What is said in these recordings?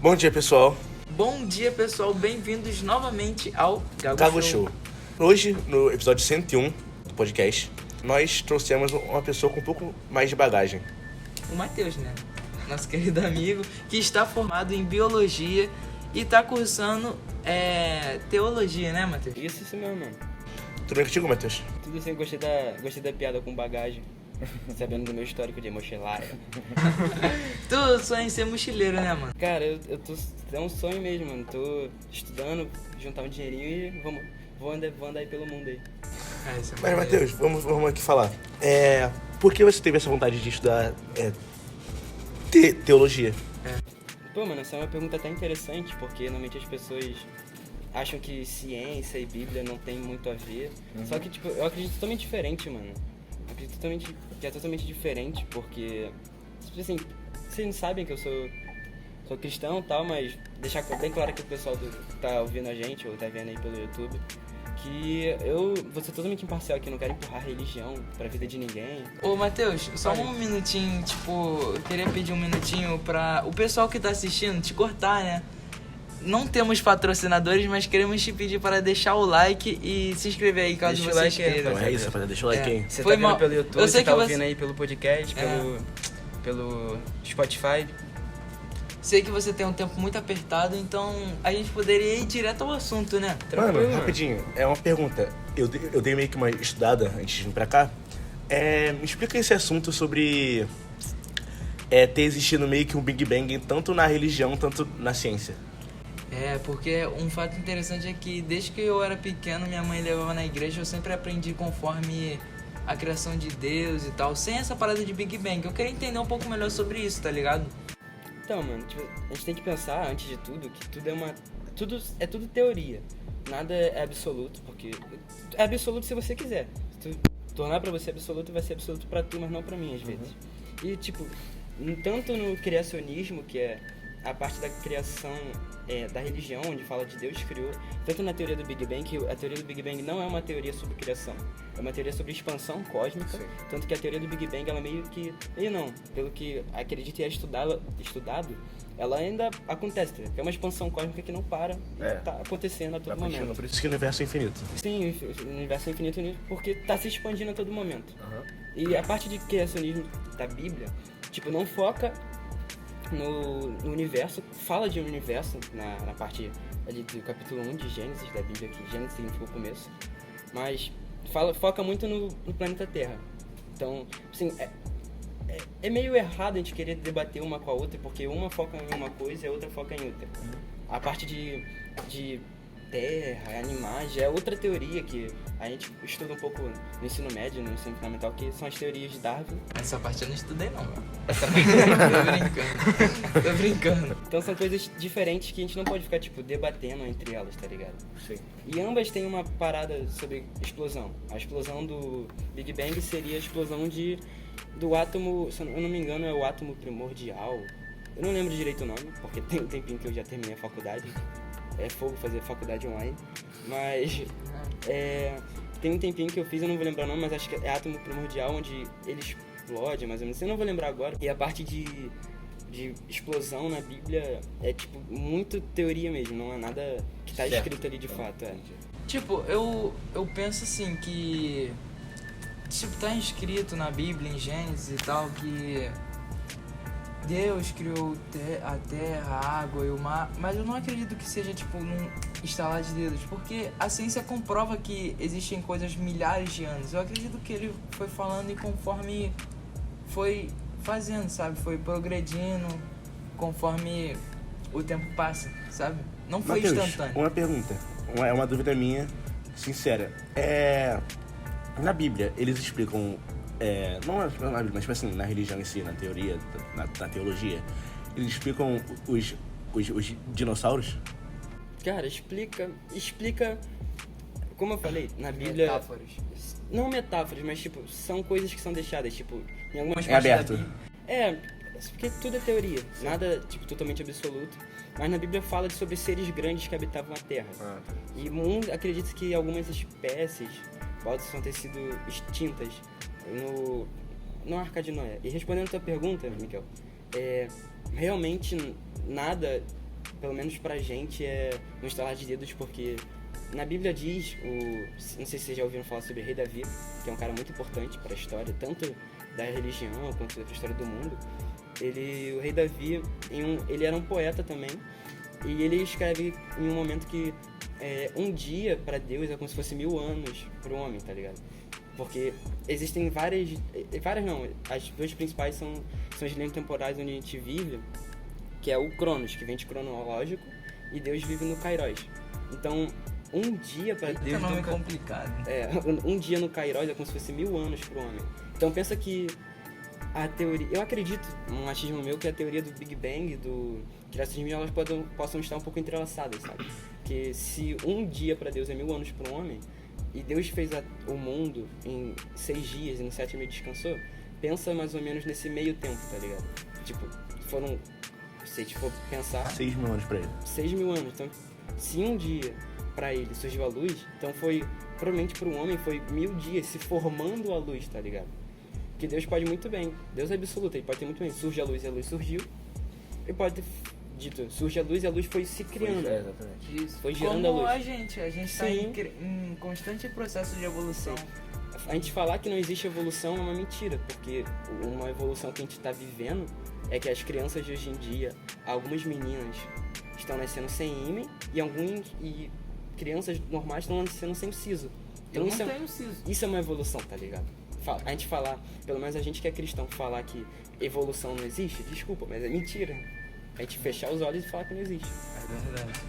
Bom dia, pessoal. Bom dia, pessoal. Bem-vindos novamente ao Gago Show. Hoje, no episódio 101 do podcast, nós trouxemos uma pessoa com um pouco mais de bagagem. O Matheus, né? Nosso querido amigo, que está formado em Biologia e está cursando Teologia, né, Matheus? Isso mesmo, mano. Tudo bem contigo, Matheus? Tudo assim, gostei da piada com bagagem. Sabendo do meu histórico de mochilaia. Tu sonha em ser mochileiro, né, mano? Cara, é um sonho mesmo, mano. Tô estudando, juntar um dinheirinho e vou andar aí pelo mundo aí. Mas, Matheus, vamos aqui falar. Por que você teve essa vontade de estudar teologia? Pô, mano, essa é uma pergunta até interessante, porque normalmente as pessoas acham que ciência e Bíblia não tem muito a ver. Só que, tipo, eu acredito totalmente diferente, mano. Eu acredito que é totalmente diferente, porque, assim, vocês sabem que eu sou cristão e tal, mas deixar bem claro aqui pro pessoal que tá ouvindo a gente ou tá vendo aí pelo YouTube, que eu vou ser totalmente imparcial aqui, não quero empurrar religião pra vida de ninguém. Ô, Matheus, só um minutinho, eu queria pedir um minutinho pra o pessoal que tá assistindo te cortar, né? Não temos patrocinadores, mas queremos te pedir para deixar o like e se inscrever aí, caso você queira. Então é isso, rapaziada. Deixa o like aí. Você Foi tá vendo mal. pelo YouTube, Eu sei você tá que ouvindo aí pelo podcast, pelo Spotify. Sei que você tem um tempo muito apertado, então a gente poderia ir direto ao assunto, né? Mano, rapidinho, é uma pergunta. Eu dei meio que uma estudada antes de vir pra cá. Me explica esse assunto sobre ter existido meio que um Big Bang, tanto na religião, tanto na ciência. Porque um fato interessante é que desde que eu era pequeno, minha mãe levava na igreja, eu sempre aprendi conforme a criação de Deus e tal, sem essa parada de Big Bang. Eu queria entender um pouco melhor sobre isso, tá ligado? Então, mano, tipo, a gente tem que pensar, antes de tudo, que tudo é tudo teoria. Nada é absoluto, porque é absoluto se você quiser. Se tu tornar pra você absoluto, vai ser absoluto pra tu, mas não pra mim, às vezes. E, tipo, tanto no criacionismo, que é a parte da criação da religião, onde fala de Deus criou, tanto na teoria do Big Bang, que a teoria do Big Bang não é uma teoria sobre criação, é uma teoria sobre expansão cósmica. Sim. Tanto que a teoria do Big Bang, ela meio não, pelo que acredito e é estudado, ela ainda acontece, que é uma expansão cósmica que não para e tá acontecendo a todo momento. Por isso que o universo é infinito. Sim, o universo é infinito porque tá se expandindo a todo momento. E a parte de criacionismo da Bíblia, tipo, não foca no universo, fala de um universo na parte ali do capítulo 1 de Gênesis da Bíblia, que Gênesis significa o começo, mas foca muito no planeta Terra. Então, assim, é meio errado a gente querer debater uma com a outra, porque uma foca em uma coisa e a outra foca em outra. A parte de terra, animais, é outra teoria que a gente estuda um pouco no ensino médio, no ensino fundamental, que são as teorias de Darwin. Essa parte eu não estudei não, mano. Essa parte eu tô brincando. Então são coisas diferentes que a gente não pode ficar, tipo, debatendo entre elas, tá ligado? Sim. E ambas têm uma parada sobre explosão. A explosão do Big Bang seria a explosão do átomo, se eu não me engano, é o átomo primordial. Eu não lembro direito o nome, porque tem um tempinho que eu já terminei a faculdade. É fogo fazer faculdade online, mas tem um tempinho que eu fiz, eu não vou lembrar o nome, mas acho que é átomo primordial, onde ele explode, mais ou menos, eu não vou lembrar agora. E a parte de explosão na Bíblia é, tipo, muito teoria mesmo, não é nada que tá escrito ali de fato. Tipo, eu penso assim que, tipo, tá escrito na Bíblia, em Gênesis e tal, que Deus criou a terra, a água e o mar, mas eu não acredito que seja, tipo, num estalar de dedos, porque a ciência comprova que existem coisas milhares de anos. Eu acredito que ele foi falando e conforme foi fazendo, sabe? Foi progredindo conforme o tempo passa, sabe? Não foi Matheus, instantâneo. uma pergunta, é uma dúvida minha, sincera. Na Bíblia, eles explicam... não na Bíblia, mas assim, na religião em si, na teoria, na teologia, eles explicam os dinossauros? Cara, explica, como eu falei, na Bíblia... Metáforas. Não metáforas, mas, tipo, são coisas que são deixadas, tipo, em algumas É partes aberto. da Bíblia. Porque tudo é teoria, nada, tipo, totalmente absoluto. Mas na Bíblia fala sobre seres grandes que habitavam a Terra. E acredita que algumas espécies possam ter sido extintas no Arca de Noé. E respondendo a tua pergunta, Miquel, realmente nada pelo menos pra gente, é um estalar de dedos, porque na Bíblia diz, não sei se vocês já ouviram falar sobre o rei Davi, que é um cara muito importante para a história, tanto da religião quanto da história do mundo. O rei Davi, ele era um poeta também, e ele escreve em um momento que um dia para Deus é como se fosse 1000 anos para o homem, tá ligado? Porque existem várias não, as duas principais são as linhas temporais onde a gente vive, que é o Cronos, que vem de cronológico, e Deus vive no Kairos. Então, um dia para Deus... nome complicado. Um dia no Kairos é como se fosse 1000 anos para o homem. Então pensa que a teoria... Eu acredito, um achismo meu, que a teoria do Big Bang, do criacionismo, elas possam estar um pouco entrelaçadas, sabe? Que se um dia para Deus é 1000 anos para o homem, e Deus fez o mundo em 6 dias e no 7º ele descansou, pensa mais ou menos nesse meio tempo, tá ligado? Tipo, foram... Se a gente for pensar... 6.000 anos pra ele. 6.000 anos. Então, se um dia pra ele surgiu a luz, então provavelmente pro homem foi 1000 dias se formando a luz, tá ligado? Que Deus pode muito bem, Deus é absoluto, ele pode ter muito bem, surge a luz e a luz surgiu, e pode ter dito, surge a luz e a luz foi se criando. Exatamente. Isso. Foi gerando Como a luz. a gente tá em constante processo de evolução. A gente falar que não existe evolução é uma mentira, porque uma evolução que a gente tá vivendo é que as crianças de hoje em dia, algumas meninas estão nascendo sem ímã e crianças normais estão nascendo sem siso. Então, Eu não tenho siso. Isso é uma evolução, tá ligado? A gente falar, pelo menos a gente que é cristão, falar que evolução não existe, desculpa, mas é mentira. A gente fechar os olhos e falar que não existe. É verdade.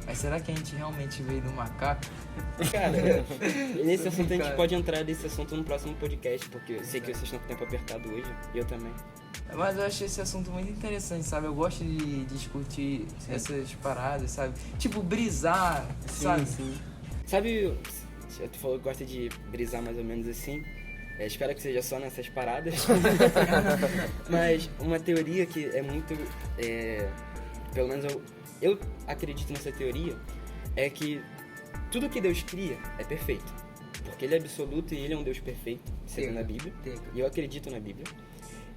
Mas será que a gente realmente veio do macaco? Cara, nesse assunto a gente Cara. pode entrar nesse assunto no próximo podcast, porque eu sei que vocês estão com o tempo apertado hoje, e eu também. Mas eu achei esse assunto muito interessante, sabe? Eu gosto de discutir essas paradas, sabe? Tipo, brisar, sabe? Sabe, tu falou que gosta de brisar mais ou menos assim. Espero que seja só nessas paradas. Mas uma teoria que é muito... pelo menos eu acredito nessa teoria, é que tudo que Deus cria é perfeito. Porque Ele é absoluto e Ele é um Deus perfeito, segundo a Bíblia. E eu acredito na Bíblia.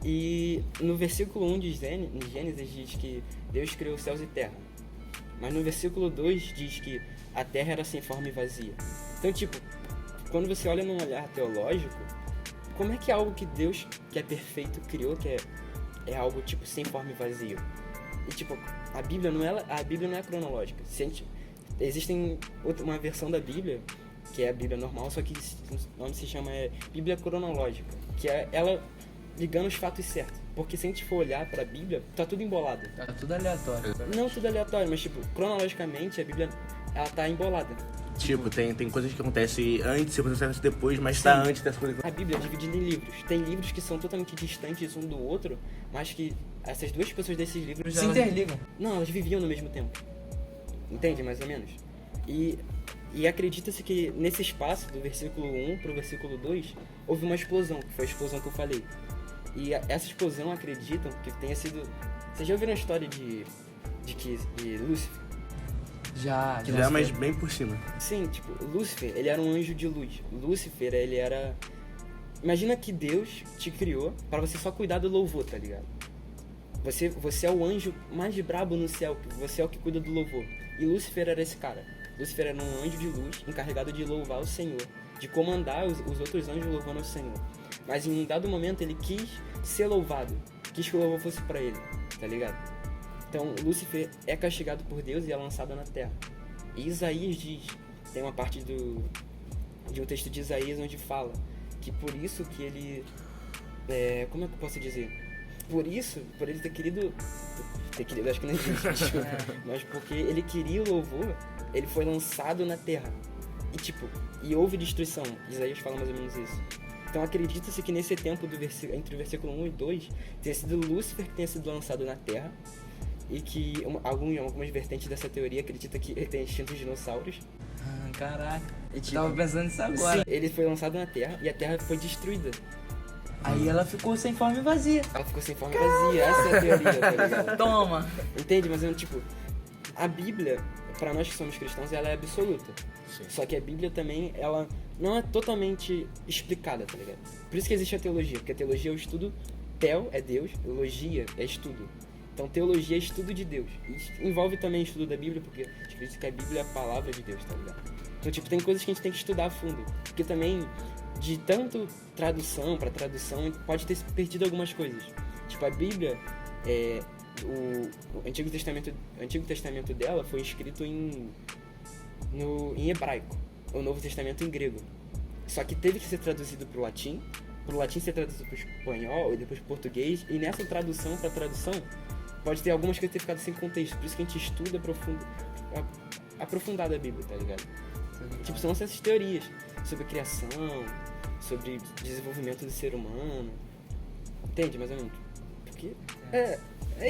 E no versículo 1 de Gênesis diz que Deus criou céus e terra. Mas no versículo 2 diz que a terra era sem forma e vazia. Então, tipo, quando você olha num olhar teológico, como é que é algo que Deus, que é perfeito, criou, que é algo, tipo, sem forma e vazio? E, tipo, a Bíblia não é cronológica. Existem uma versão da Bíblia, que é a Bíblia normal, só que o nome se chama Bíblia cronológica, que é ela ligando os fatos certos. Porque se a gente for olhar pra Bíblia, tá tudo embolado. Tá tudo aleatório. Não tudo aleatório, mas, tipo, cronologicamente a Bíblia, ela tá embolada. Tipo, tem coisas que acontecem antes e acontecem depois, mas tá antes dessa coisa. A Bíblia é dividida em livros. Tem livros que são totalmente distantes um do outro, mas que essas duas pessoas desses livros... Se interligam. Não, elas viviam no mesmo tempo. Entende, mais ou menos? E acredita-se que nesse espaço, do versículo 1 pro versículo 2, houve uma explosão, que foi a explosão que eu falei. E essa explosão, acreditam que tenha sido... Vocês já ouviram a história de Lúcifer? Já. Mas bem por cima. Sim, tipo, Lúcifer, ele era um anjo de luz. Lúcifer, ele era... Imagina que Deus te criou pra você só cuidar do louvor, tá ligado? Você é o anjo mais brabo no céu, você é o que cuida do louvor. E Lúcifer era esse cara. Lúcifer era um anjo de luz, encarregado de louvar o Senhor, de comandar os outros anjos louvando o Senhor. Mas em um dado momento ele quis ser louvado, quis que o louvor fosse pra ele, tá ligado? Então Lúcifer é castigado por Deus e é lançado na terra. E Isaías diz, tem uma parte de um texto de Isaías onde fala que por isso que ele... como é que eu posso dizer? Por ele ter querido, acho que não existe, mas porque ele queria o louvor, ele foi lançado na terra. E houve destruição. Isaías fala mais ou menos isso. Então acredita-se que nesse tempo entre o versículo 1 e 2 tenha sido Lúcifer que tenha sido lançado na terra, e que algumas vertentes dessa teoria acreditam que ele tenha extinto os dinossauros. Caraca, eu tava pensando nisso agora. Sim, ele foi lançado na terra e a terra foi destruída. Aí ela ficou sem forma e vazia. Ela ficou sem forma vazia, essa é a teoria, tá ligado? Toma! Entende? Mas tipo, a Bíblia, pra nós que somos cristãos, ela é absoluta. Sim. Só que a Bíblia também, ela não é totalmente explicada, tá ligado? Por isso que existe a teologia, porque a teologia é o estudo, tel é Deus, logia é estudo. Então, teologia é estudo de Deus. Isso envolve também estudo da Bíblia, porque acredito que a Bíblia é a palavra de Deus, tá ligado? Então, tipo, tem coisas que a gente tem que estudar a fundo. Porque também, de tanto tradução pra tradução, pode ter se perdido algumas coisas. Tipo, a Bíblia, o Antigo Testamento dela foi escrito em hebraico. O Novo Testamento em grego. Só que teve que ser traduzido pro latim ser traduzido pro espanhol e depois pro português. E nessa tradução pra tradução, pode ter algumas coisas ter ficado sem contexto. Por isso que a gente estuda aprofundado a Bíblia, tá ligado? Tipo, são essas teorias sobre criação, sobre desenvolvimento do ser humano. Entende, mais ou menos? Porque é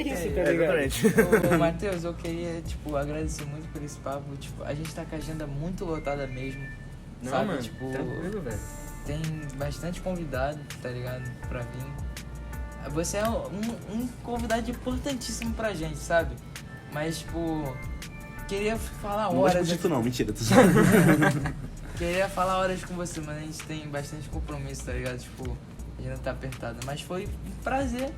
isso, tá ligado? Exatamente. Ô, Matheus, eu queria, tipo, agradecer muito por esse papo. Tipo, a gente tá com a agenda muito lotada mesmo. Não, sabe? mano, Tipo, tranquilo, velho. tem bastante convidado, tá ligado? Pra vir. Você é um convidado importantíssimo pra gente, sabe? Mas, tipo, queria falar Não gosto horas. de tu aqui. não, mentira. Tu sabe. Queria falar horas com você, mas a gente tem bastante compromisso, tá ligado? Tipo, a gente tá apertada. Mas foi um prazer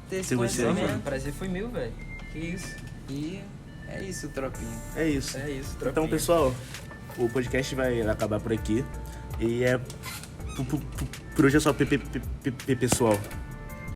ter esse Ter você Não, aqui. mano, conhecimento. o prazer foi meu, velho. Que isso. E é isso, tropinha. É isso. É isso, Então, tropinha. pessoal, o podcast vai acabar por aqui. E por hoje é só pessoal.